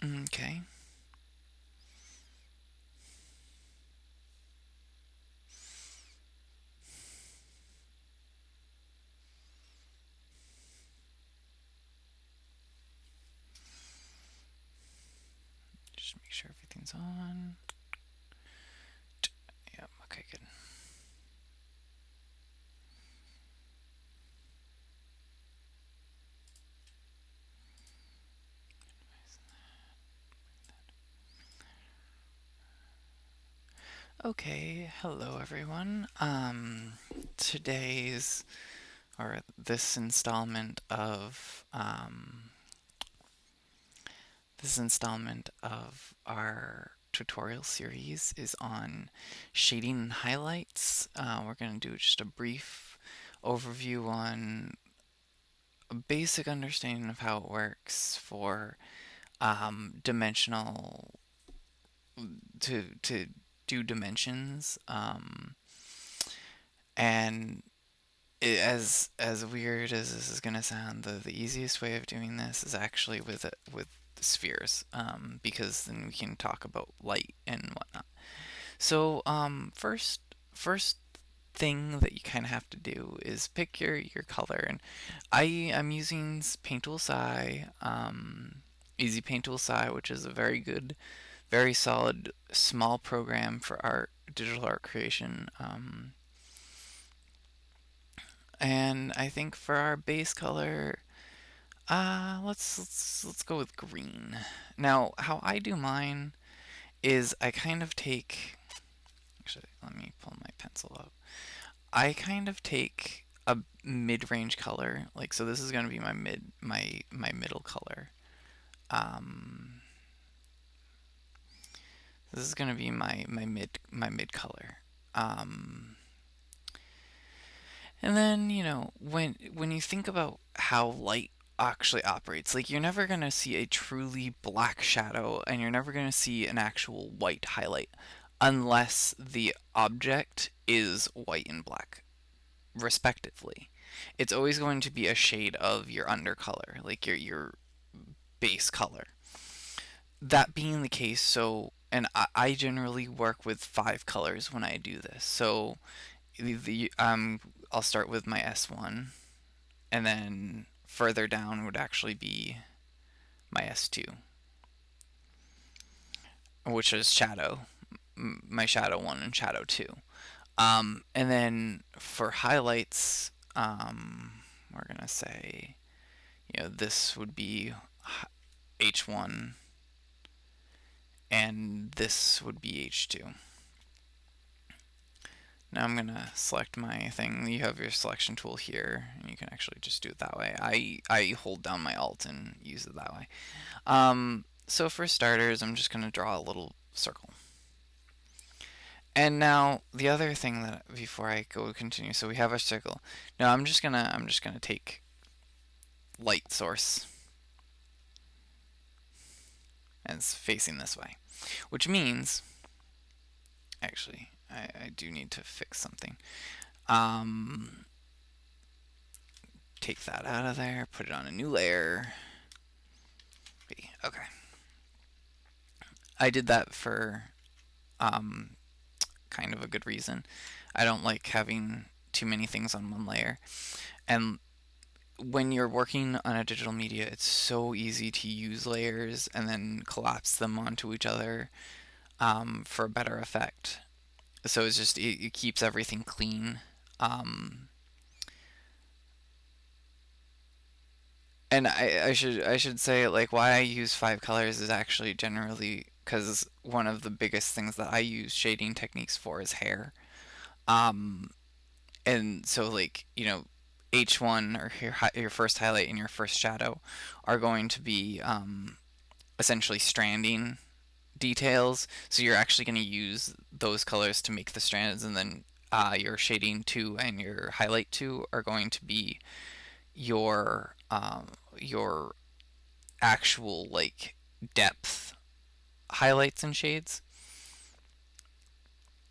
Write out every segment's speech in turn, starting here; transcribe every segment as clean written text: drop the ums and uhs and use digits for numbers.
Okay. Just make sure everything's on. Yep, okay, good. Okay, hello everyone. Today's or this installment of our tutorial series is on shading and highlights. We're going to do just a brief overview on a basic understanding of how it works for dimensional to do dimensions, and as weird as this is going to sound, the easiest way of doing this is actually with spheres, because then we can talk about light and whatnot. So first thing that you kind of have to do is pick your color, and I'm using PaintTool Sai, Easy PaintTool Sai, which is a very good, very solid small program for art, digital art creation. And I think for our base color, let's go with green. Now, how I do mine is I kind of take. Actually, let me pull my pencil up. I kind of take a mid-range color, like so. This is going to be my middle color. Um, this is going to be my mid color. Um, And then, when you think about how light actually operates, like you're never going to see a truly black shadow and you're never going to see an actual white highlight unless the object is white and black, respectively. It's always going to be a shade of your undercolor, like your base color. That being the case, and I generally work with 5 colors when I do this. So I'll start with my S1, and then further down would actually be my S2, which is shadow, my shadow 1 and shadow 2. And then for highlights, we're gonna say, this would be H1, and this would be H2. Now I'm gonna select my thing. You have your selection tool here, and you can actually just do it that way. I hold down my Alt and use it that way. So for starters, I'm just gonna draw a little circle. And now the other thing that before I go continue, so we have our circle. Now I'm just gonna take light source, and it's facing this way, which means actually I do need to fix something. Um, Take that out of there, put it on a new layer. Okay. I did that for kind of a good reason. I don't like having too many things on one layer. And when you're working on a digital media, it's so easy to use layers and then collapse them onto each other, for a better effect. So it keeps everything clean. Um, and I should say, like, why I use 5 colors is actually generally because one of the biggest things that I use shading techniques for is hair. Um, and so, like, H1 or your first highlight and your first shadow are going to be, essentially stranding details. So you're actually going to use those colors to make the strands, and then your shading 2 and your highlight 2 are going to be your actual, like, depth highlights and shades.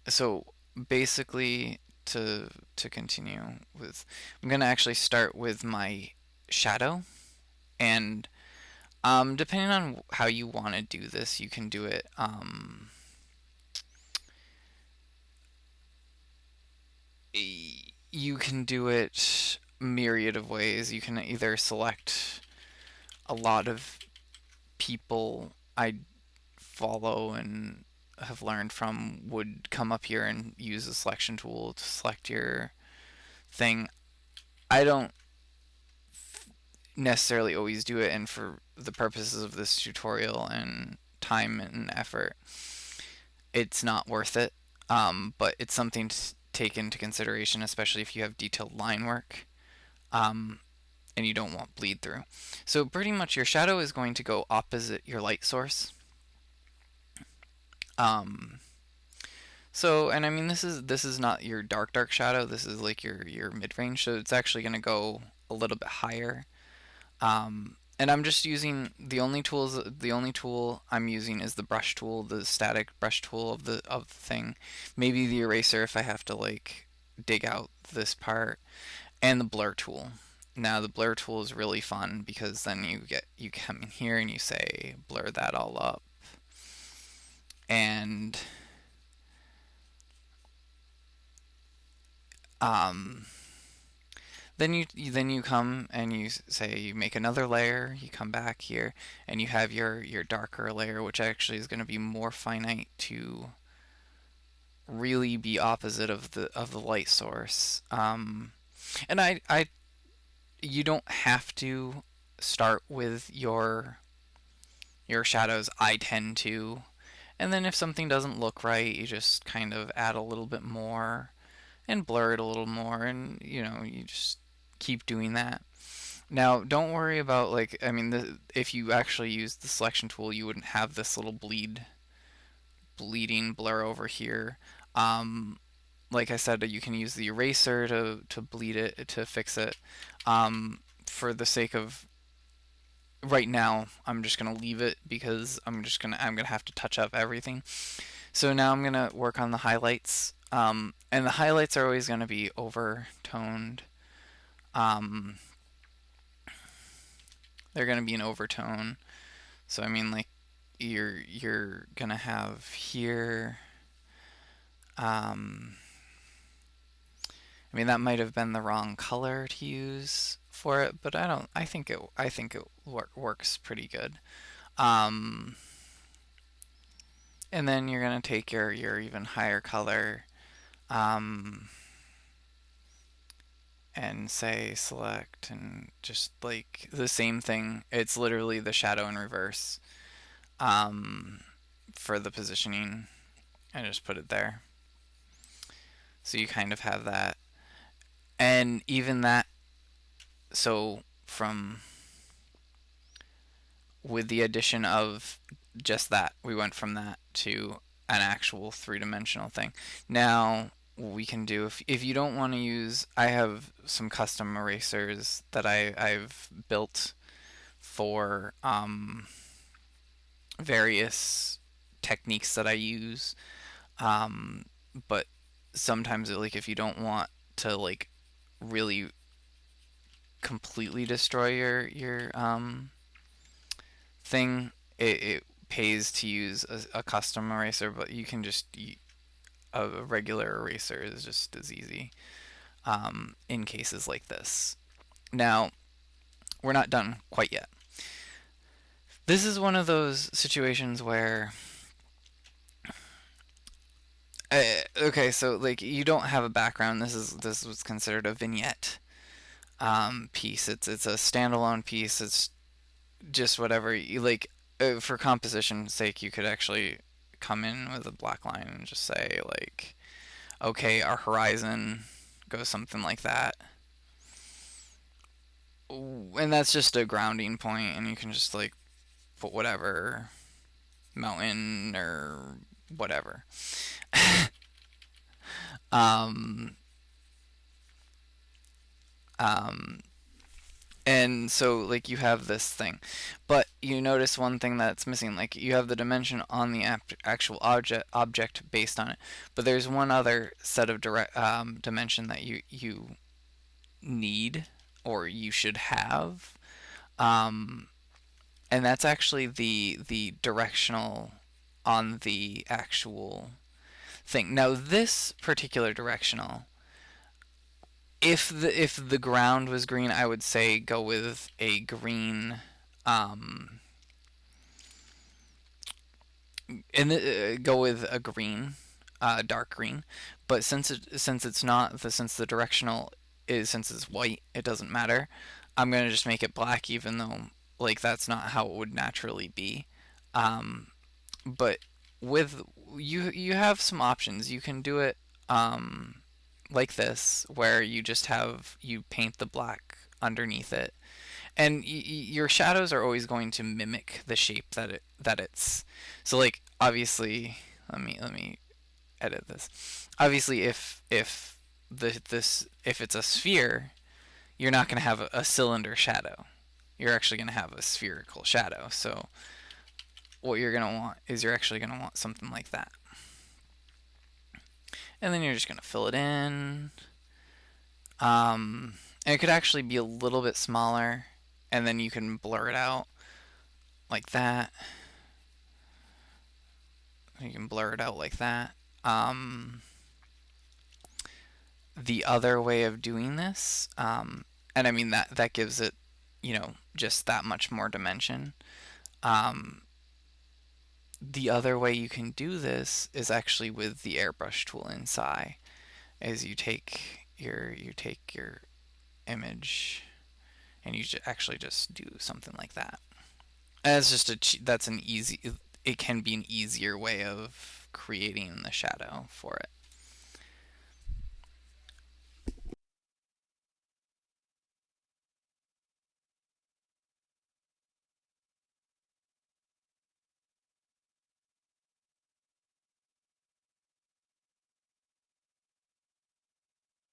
So basically, to continue with, I'm gonna actually start with my shadow, and Depending on how you want to do this, you can do it. You can do it myriad of ways. You can either select a lot of people I follow and have learned from would come up here and use the selection tool to select your thing. I don't necessarily always do it, and for the purposes of this tutorial and time and effort, it's not worth it. But it's something to take into consideration, especially if you have detailed line work um, and you don't want bleed through. So pretty much your shadow is going to go opposite your light source. Um, and I mean this is not your dark shadow. This is like your mid range. So it's actually going to go a little bit higher. And I'm just using the only tool I'm using is the brush tool, the static brush tool of the thing. Maybe the eraser if I have to like dig out this part, and the blur tool. Now the blur tool is really fun because then you come in here and you say blur that all up, and um, then you come and you say you make another layer. You come back here and you have your darker layer, which actually is going to be more finite to really be opposite of the light source. And I you don't have to start with your shadows. I tend to, and then if something doesn't look right, you just kind of add a little bit more and blur it a little more, and you just keep doing that. Now, don't worry about like I mean, if you actually use the selection tool, you wouldn't have this little bleeding blur over here. Um, like I said, you can use the eraser to bleed it to fix it. For the sake of right now, I'm just gonna leave it because I'm gonna have to touch up everything. So now I'm gonna work on the highlights. And the highlights are always gonna be overtoned. Um, they're gonna be an overtone. So I mean, like you're gonna have here. Um, I mean that might have been the wrong color to use for it, but I don't. I think it works pretty good. Um, and then you're gonna take your even higher color. Um, and say select and just like the same thing. It's literally the shadow in reverse um, for the positioning. I just put it there. So you kind of have that. And even that, so from with the addition of just that, we went from that to an actual three-dimensional thing. Now, what we can do if you don't want to use, I have some custom erasers that I've built for various techniques that I use. Um, but sometimes like if you don't want to like really completely destroy your thing, it pays to use a custom eraser, but you can just a regular eraser is just as easy in cases like this. Now, we're not done quite yet. This is one of those situations where okay, so like you don't have a background. This was considered a vignette piece. It's a standalone piece. It's just whatever you like. For composition's sake, you could actually come in with a black line and just say like, okay, our horizon goes something like that, and that's just a grounding point, and you can just like put whatever mountain or whatever. um, um, and so like you have this thing, but you notice one thing that's missing. Like you have the dimension on the actual object based on it, but there's one other set of direct dimension that you need or you should have, um, and that's actually the directional on the actual thing. Now this particular directional, if the ground was green, I would say go with a green, um, go with a green, dark green. But since it's not since the directional is since it's white, it doesn't matter. I'm gonna just make it black, even though like that's not how it would naturally be. Um, but with you have some options. You can do it like this, where you paint the black underneath it, and your shadows are always going to mimic the shape that it's. So like obviously, let me edit this. Obviously, if it's a sphere, you're not going to have a cylinder shadow. You're actually going to have a spherical shadow. So what you're going to want is you're actually going to want something like that. And then you're just going to fill it in. And it could actually be a little bit smaller, and then you can blur it out like that. You can blur it out like that. The other way of doing this, and I mean that gives it, just that much more dimension. Um, the other way you can do this is actually with the airbrush tool in Sai. Is you take your image and you actually just do something like that. And it's just that's an easy. It can be an easier way of creating the shadow for it.